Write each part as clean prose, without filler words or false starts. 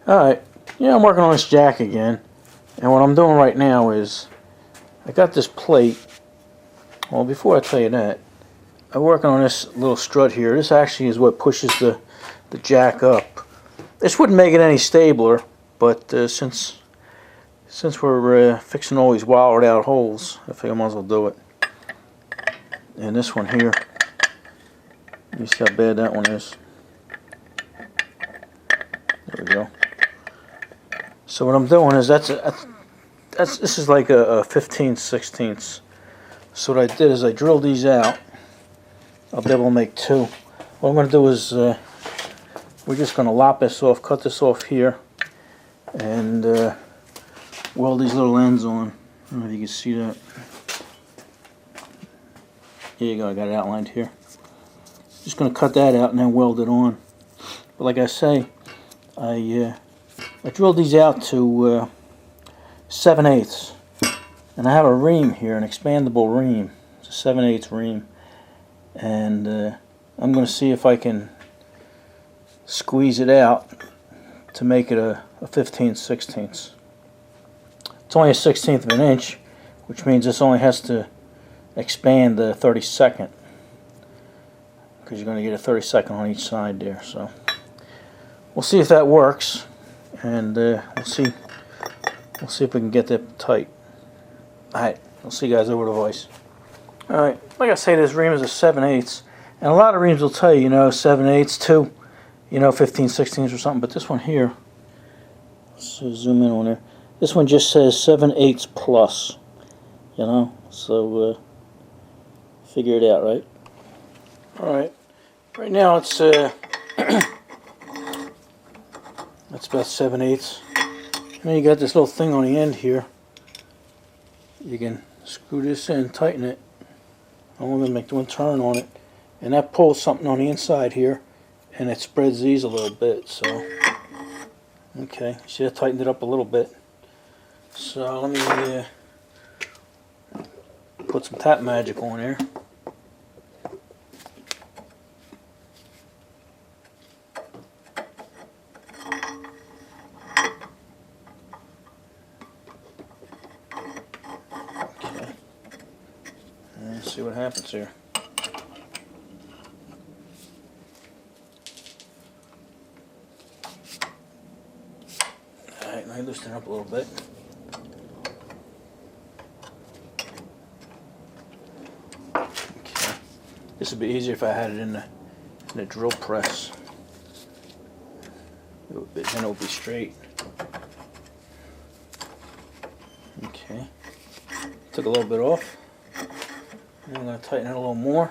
Alright, yeah, I'm working on this jack again, and what I'm doing right now is I got this plate. Well, before I tell you that, I'm working on this little strut here. This actually is what pushes the jack up. This wouldn't make it any stabler, but since we're fixing all these wired out holes, I think I might as well do it. And this one here, you see how bad that one is. There we go. So what I'm doing is this is like a 15/16. So what I did is I drilled these out. I'll be able to make two. What I'm going to do is we're just going to lop this off, cut this off here, and weld these little ends on. I don't know if you can see that. Here you go, I got it outlined here. Just going to cut that out and then weld it on. But like I say, I drilled these out to 7/8, and I have a ream here, an expandable ream. It's a 7/8 ream, and I'm going to see if I can squeeze it out to make it a 15/16. It's only a 1/16 of an inch, which means this only has to expand the 32nd, because you're going to get a 32nd on each side there. So we'll see if that works, and we'll see if we can get that tight. Alright, I'll see you guys over the voice. Alright, like I say, this ream is a 7/8, and a lot of reams will tell you, 7/8 too, 15/16 or something, but this one here, let's zoom in on there, this one just says 7/8 plus, so figure it out, right? Alright, right now it's that's about 7/8. And then you got this little thing on the end here. You can screw this in, tighten it. I'm going to make one turn on it, and that pulls something on the inside here, and it spreads these a little bit. So, okay, see, I tightened it up a little bit. So let me put some tap magic on here. Let's see what happens here. Alright, let me loosen it up a little bit. Okay. This would be easier if I had it in the drill press. Then it would be straight. Okay. Took a little bit off. I'm going to tighten it a little more.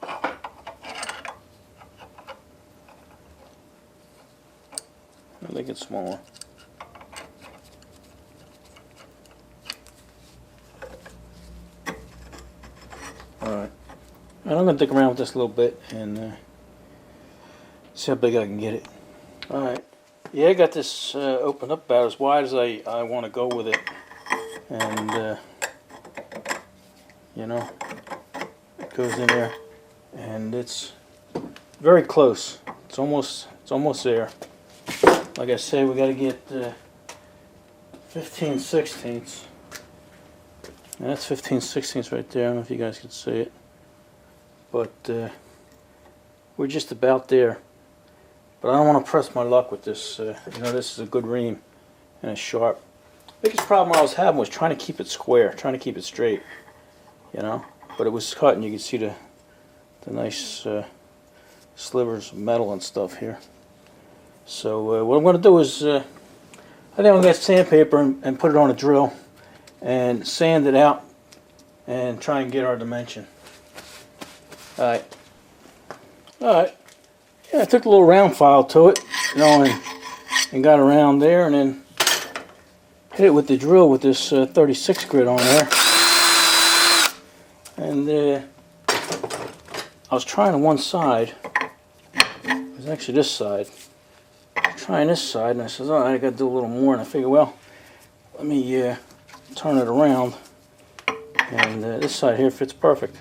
I'll make it smaller. Alright. And I'm going to dick around with this a little bit and see how big I can get it. Alright. Yeah, I got this opened up about as wide as I want to go with it, and it goes in there, and it's very close. It's almost there. Like I say, we got to get 15/16, and that's 15/16 right there. I don't know if you guys can see it, but we're just about there. But I don't want to press my luck with this. This is a good ream, and it's sharp. The biggest problem I was having was trying to keep it square, trying to keep it straight. But it was cut, and you can see the nice slivers of metal and stuff here. So what I'm going to do is, I think I'm going to get sandpaper and put it on a drill, and sand it out, and try and get our dimension. All right. Yeah, I took a little round file to it, and got around there, and then hit it with the drill with this 36 grit on there. And I was trying on one side. It was actually this side. I was trying this side, and I said, "Oh, I got to do a little more." And I figured, well, let me turn it around, and this side here fits perfect.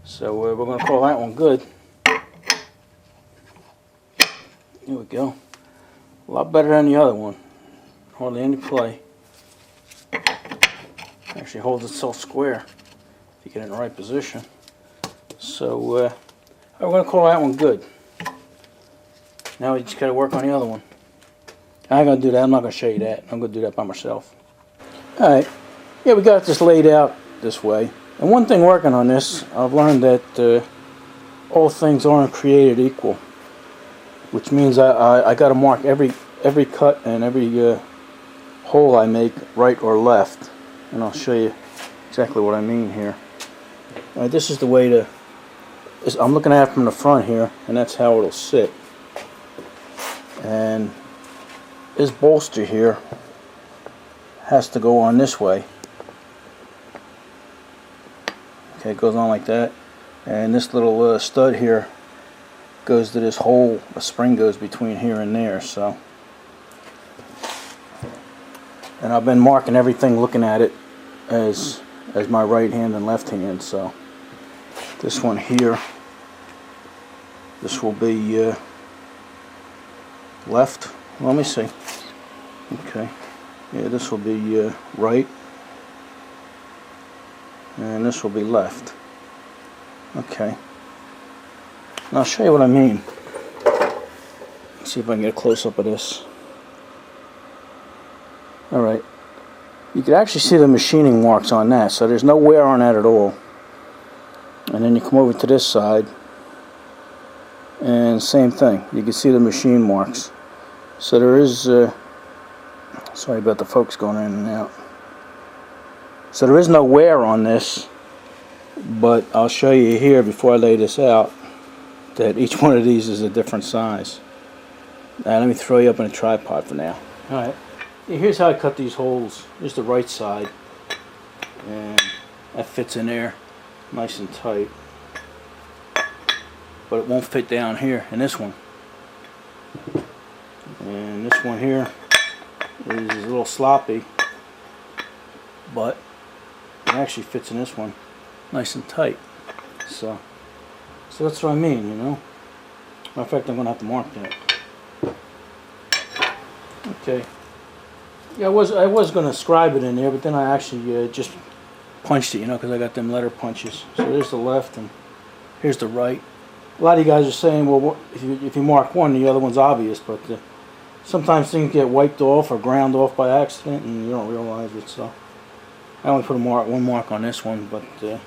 So we're going to call that one good. Here we go. A lot better than the other one. Hardly any play. Actually holds itself square if you get it in the right position. So I'm going to call that one good. Now we just got to work on the other one. I ain't going to do that. I'm not going to show you that. I'm going to do that by myself. Alright. Yeah, we got this laid out this way. And one thing working on this, I've learned that all things aren't created equal. Which means I got to mark every cut and every hole I make right or left. And I'll show you exactly what I mean here. This is the way to... I'm looking at it from the front here, and that's how it'll sit. And this bolster here has to go on this way. Okay, it goes on like that. And this little stud here goes to this hole. A spring goes between here and there. So, and I've been marking everything, looking at it as my right hand and left hand. So this one here, this will be left. Let me see. Okay, yeah, this will be right, and this will be left. Okay, now I'll show you what I mean. Let's see if I can get a close-up of this. Alright, you can actually see the machining marks on that, so there's no wear on that at all. And then you come over to this side, and same thing, you can see the machine marks. So there is, sorry about the folks going in and out. So there is no wear on this, but I'll show you here before I lay this out that each one of these is a different size. Now let me throw you up in a tripod for now. Alright, here's how I cut these holes. Here's the right side, and that fits in there nice and tight. But it won't fit down here in this one. And this one here is a little sloppy, but it actually fits in this one nice and tight. So that's what I mean, you know. Matter of fact, I'm going to have to mark that. Okay. Yeah, I was going to scribe it in there, but then I actually just punched it, you know, because I got them letter punches. So there's the left and here's the right. A lot of you guys are saying, well, if you mark one, the other one's obvious, but sometimes things get wiped off or ground off by accident, and you don't realize it. So I only put one mark on this one, but there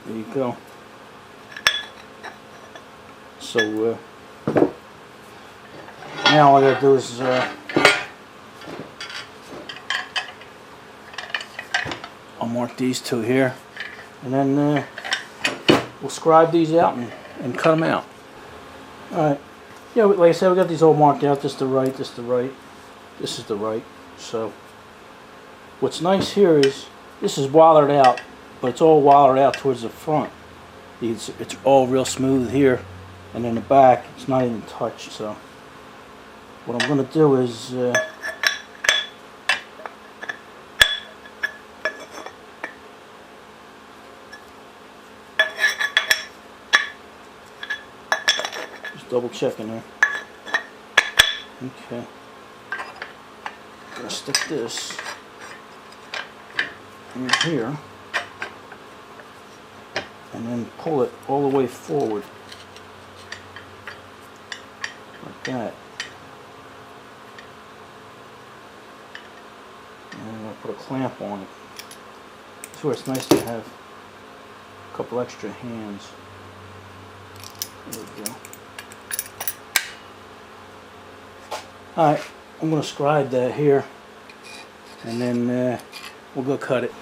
you go. So now all I gotta do is I'll mark these two here, and then we'll scribe these out and cut them out. Alright. Yeah, like I said, we got these all marked out. This is the right, this is the right, this is the right. So what's nice here is this is wallered out, but it's all wallered out towards the front. It's all real smooth here, and in the back it's not even touched. So what I'm going to do is double checking there. Okay. I'm gonna stick this in here and then pull it all the way forward like that. And I'm gonna put a clamp on it. That's where it's nice to have a couple extra hands. There we go. Alright, I'm going to scribe that here, and then we'll go cut it.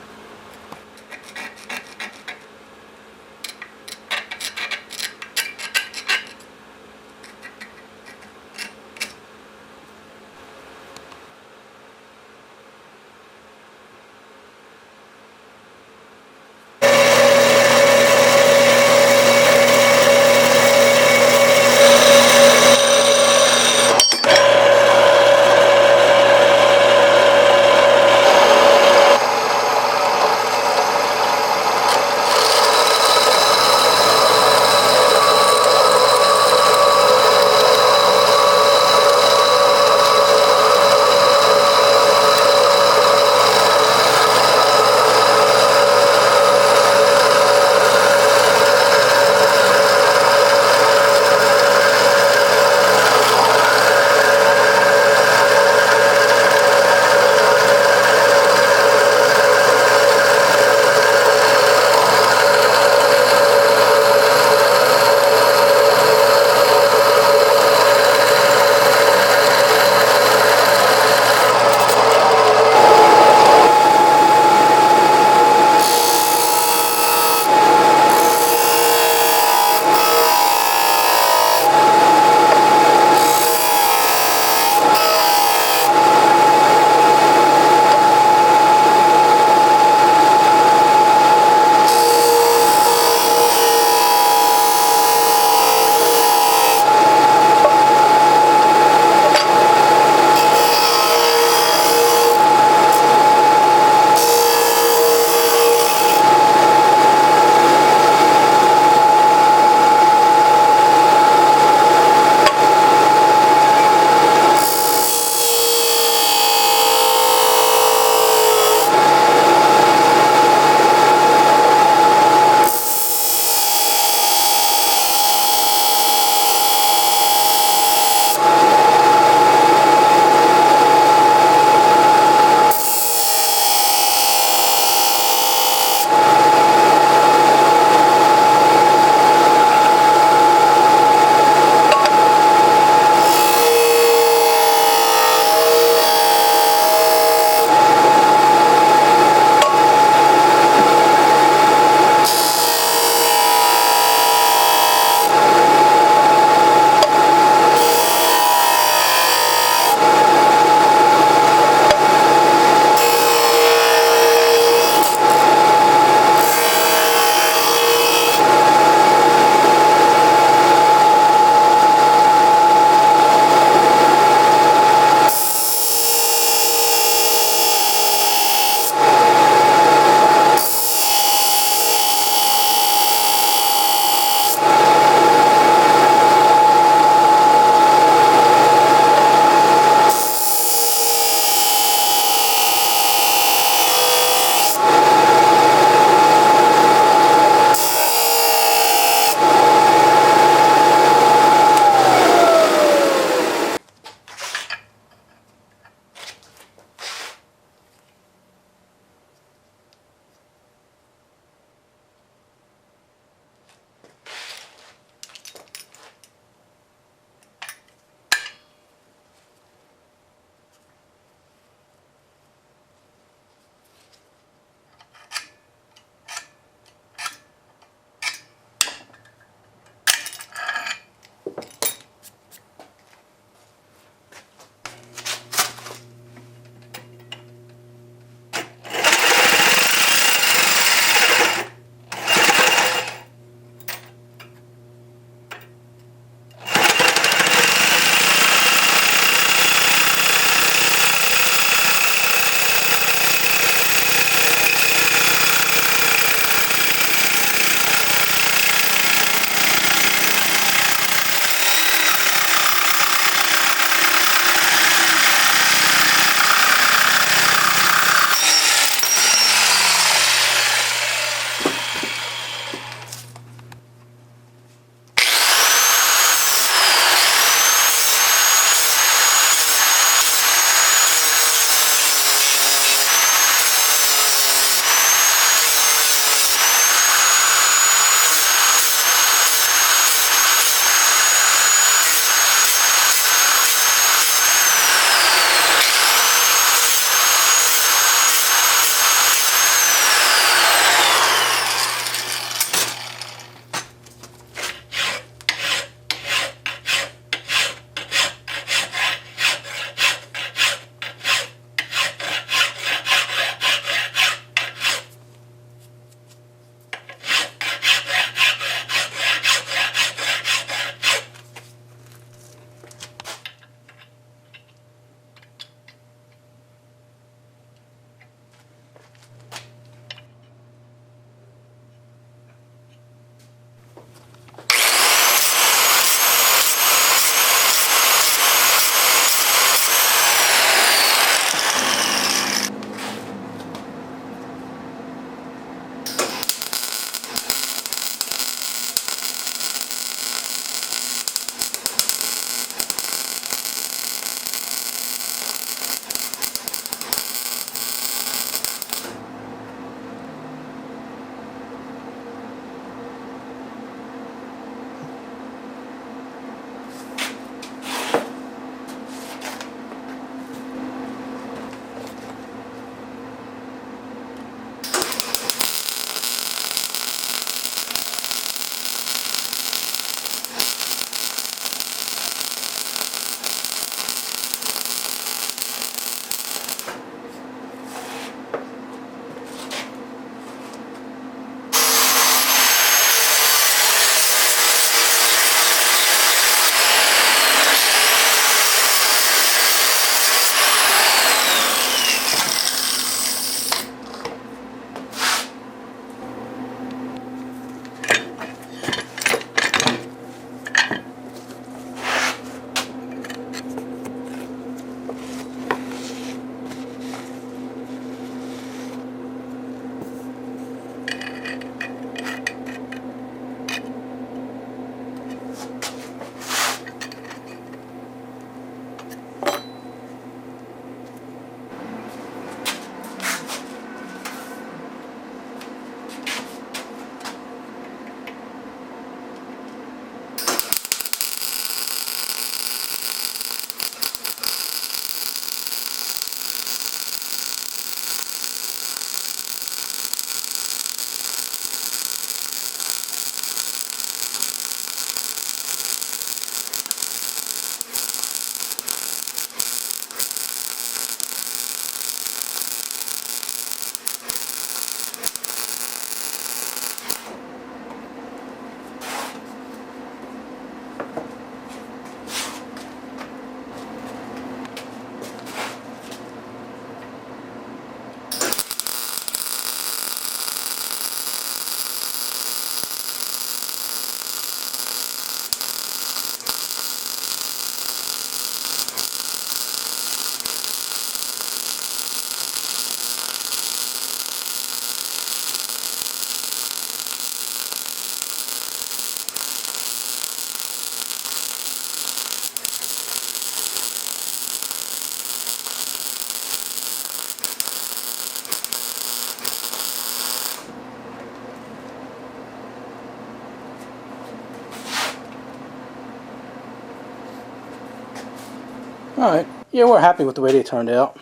Alright, yeah, we're happy with the way they turned out.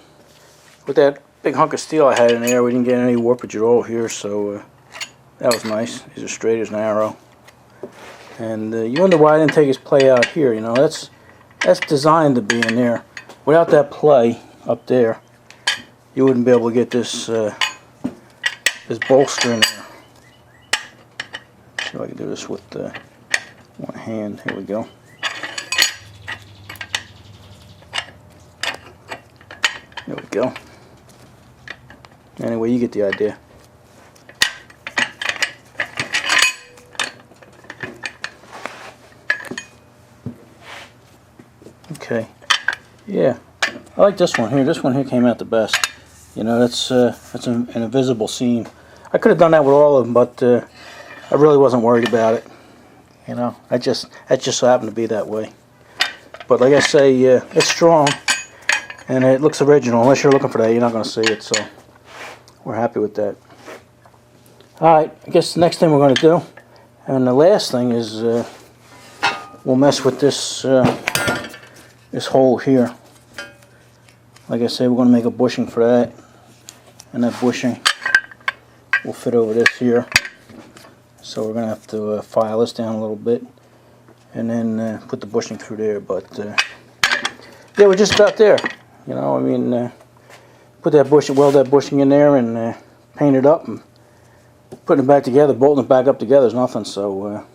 With that big hunk of steel I had in there, we didn't get any warpage at all here, so that was nice. These are straight as an arrow. And you wonder why I didn't take his play out here. You know, that's designed to be in there. Without that play up there, you wouldn't be able to get this this bolster in there. See if I can do this with one hand. Here we go. There we go. Anyway, you get the idea. Okay. Yeah. I like this one here. This one here came out the best. You know, that's an invisible seam. I could have done that with all of them, but I really wasn't worried about it. You know, that just so happened to be that way. But like I say, it's strong. And it looks original. Unless you're looking for that, you're not going to see it. So we're happy with that. Alright, I guess the next thing we're going to do, and the last thing is we'll mess with this this hole here. Like I said, we're going to make a bushing for that. And that bushing will fit over this here. So we're going to have to file this down a little bit. And then put the bushing through there. But yeah, we're just about there. You know, I mean, put that bushing, weld that bushing in there, and paint it up, and putting it back together, bolting it back up together is nothing. So,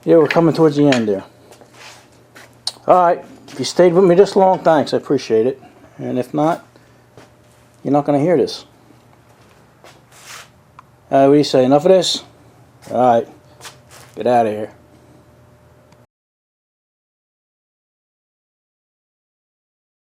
yeah, we're coming towards the end there. All right, if you stayed with me this long, thanks, I appreciate it. And if not, you're not going to hear this. What do you say? Enough of this? All right, get out of here.